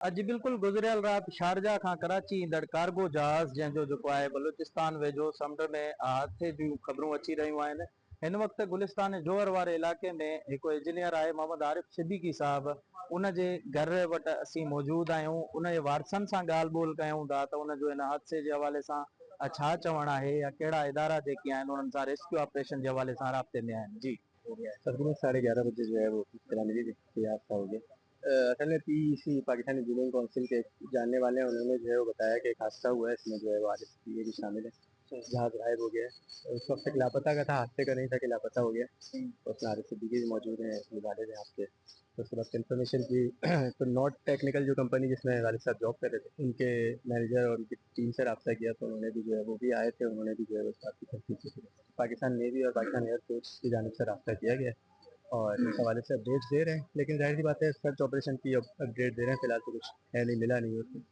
अॼु बिल्कुलु गुज़िरियल राति शारजा खां कराची ईंदड़ कार्गो जहाज़ जंहिंजो जेको आहे बलूचिस्तान वेझो समुंड में हादसे जूं ख़बरूं अची रहियूं आहिनि। हिन वक़्तु गुलिस्तान जोहर वारे इलाइक़े में हिकु इंजीनियर आहे मोहम्मद आरिफ सिद्दीकी साहब, उन जे घर वटि असीं मौजूदु आहियूं। उन जे वारसनि सां ॻाल्हि ॿोल कयूं था त उन जो हिन हादसे जे हवाले सां छा चवणु आहे या कहिड़ा इदारा जेके आहिनि उन्हनि सां रेस्क्यू ऑपरेशन जे हवाले सां राब्ते में आहिनि। जी, तकरीबन 11:30 बजे जो है वो तिरानवे के हादसा हो गया। असल में पीईसी पाकिस्तान इंजीनियरिंग काउंसिल के जानने वाले हैं, उन्होंने जो है वो बताया कि एक हादसा हुआ है, इसमें जो है वो आरिफ ये भी शामिल है। जहाज गायब हो गया है, उस वक्त तक लापता का था, हादसे का नहीं था कि लापता हो गया। उसमें आरिफ सिद्दीकी भी मौजूद हैं, वालिद हैं आपके। तो उस वक्त इन्फॉर्मेशन की तो नॉट टेक्निकल जो कंपनी जिसमें वालिद साहब जॉब कर रहे थे, उनके मैनेजर और उनकी टीम से रब्ता किया, तो उन्होंने भी जो है वो भी आए थे, उन्होंने भी जो है उस बात की तस्दीक की। पाकिस्तान नेवी और पाकिस्तान एयरफोर्स की जानिब से रब्ता किया गया और इस हवाले से अपडेट्स दे रहे हैं, लेकिन जाहिर सी बात है सर्च ऑपरेशन की अपडेट दे रहे हैं। फिलहाल तो कुछ है नहीं, मिला नहीं उसमें,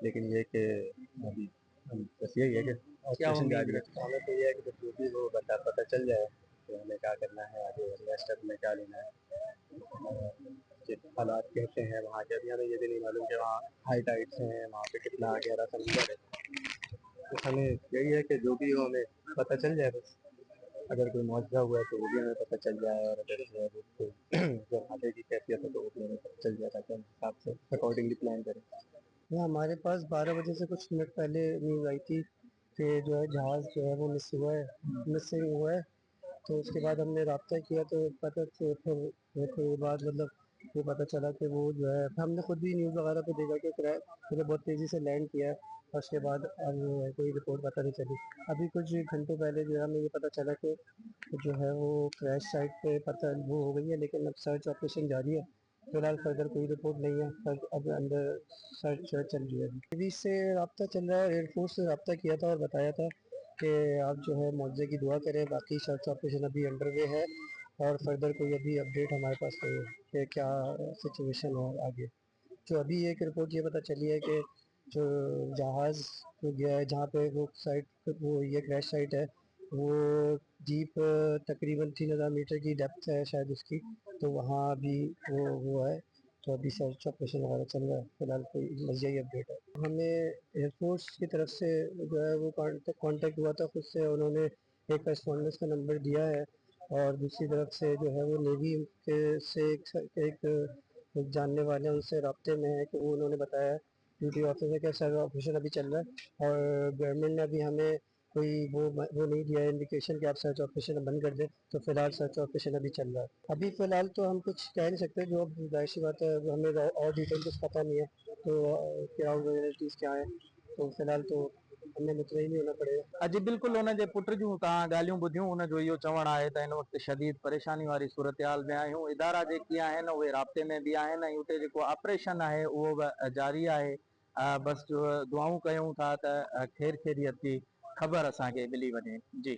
लेकिन ये कि अभी बस यही है कि क्या ऑपरेशन उम्मीद जारी है। है? हमें तो ये है कि जब जो भी वो पता चल जाए तो हमें क्या करना है, आगे अगला स्टेप में क्या लेना है, कि हालात कैसे हैं वहाँ के। अभी हमें ये भी नहीं मालूम कि वहाँ हाई टाइड्स हैं, वहाँ पे कितना गहरा समुंदर है। तो हमें यही है कि जो भी हो हमें पता चल जाए बस। अगर कोई मुआवजा हुआ है तो वो भी हमें पता चल जाए, और अगर जो है वो कोई जो आगे की कैफियत है तो वो भी हमें पता चल जाए, ताकि हम हिसाब से अकॉर्डिंगली प्लान करें। हाँ, हमारे पास 12 बजे से कुछ मिनट पहले न्यूज़ आई थी कि जो है जहाज़ जो है वो मिसिंग हुआ है। तो उसके बाद हमने रब्ता किया तो पता फिर थोड़ी बाद मतलब ये पता चला कि वो जो है हमने खुद भी न्यूज़ वगैरह पे देखा कि मतलब बहुत तेज़ी से लैंड किया है, और उसके बाद अब कोई रिपोर्ट पता नहीं चली। अभी कुछ घंटों पहले जो है हमें ये पता चला कि जो है वो क्रैश साइट पे पता वो हो गई है, लेकिन अब सर्च ऑपरेशन जारी है। फिलहाल फर्दर कोई रिपोर्ट नहीं है, पर अब अंदर सर्च चल रही है। नेवी से रब्ता चल रहा है, एयरफोर्स से रब्ता किया था और बताया था कि आप जो है मुआवजे की दुआ करें, बाकी सर्च ऑपरेशन अभी अंडर वे है, और फर्दर कोई अभी अपडेट हमारे पास नहीं है कि क्या सिचुएशन है आगे। जो अभी एक रिपोर्ट ये पता चली है कि जो जहाज़ गया है जहाँ पे वो साइट वो ये क्रैश साइट है, वो डीप तकरीबन 3000 मीटर की डेप्थ है शायद उसकी। तो वहाँ अभी वो है, तो अभी सर्च ऑपरेशन वगैरह चल रहा है। फिलहाल कोई बस यही अपडेट है। हमें एयरफोर्स की तरफ से जो है वो कांटेक्ट हुआ था खुद से, उन्होंने एक करेस्पॉन्डेंस का नंबर दिया है, और दूसरी तरफ से जो है वो नेवी के से एक जानने वाले हैं, उनसे राब्ते में है, कि वो उन्होंने बताया ड्यूटी ऑफिसर का सर्च ऑपरेशन अभी चल रहा है, और गवर्नमेंट ने अभी हमें कोई वो नहीं दिया है इंडिकेशन कि आप सर्च ऑपरेशन बंद कर दें। तो फिलहाल सर्च ऑपरेशन अभी चल रहा है। अभी फिलहाल तो हम कुछ कह नहीं सकते, जो जाहिर सी बात है हमें और डिटेल कुछ पता नहीं है, तो ग्राउंड रियलिटीज़ क्या है, तो फिलहाल तो हमें मुतमईन नहीं होना पड़ेगा। अॼु बिल्कुलु हुन जे पुट जूं तव्हां ॻाल्हियूं ॿुधियूं, हुनजो इहो चवणु आहे त हिन वक़्तु शदीद परेशानी वारी सूरत हाल में आहियूं। इदारा जेके आहिनि उहे राब्ते में बि आहिनि ऐं उते जेको ऑपरेशन आहे उहो बि जारी आहे। बसि दुआऊं कयूं था त ख़ैर ख़ैरियत जी ख़बर असांखे मिली वञे। जी।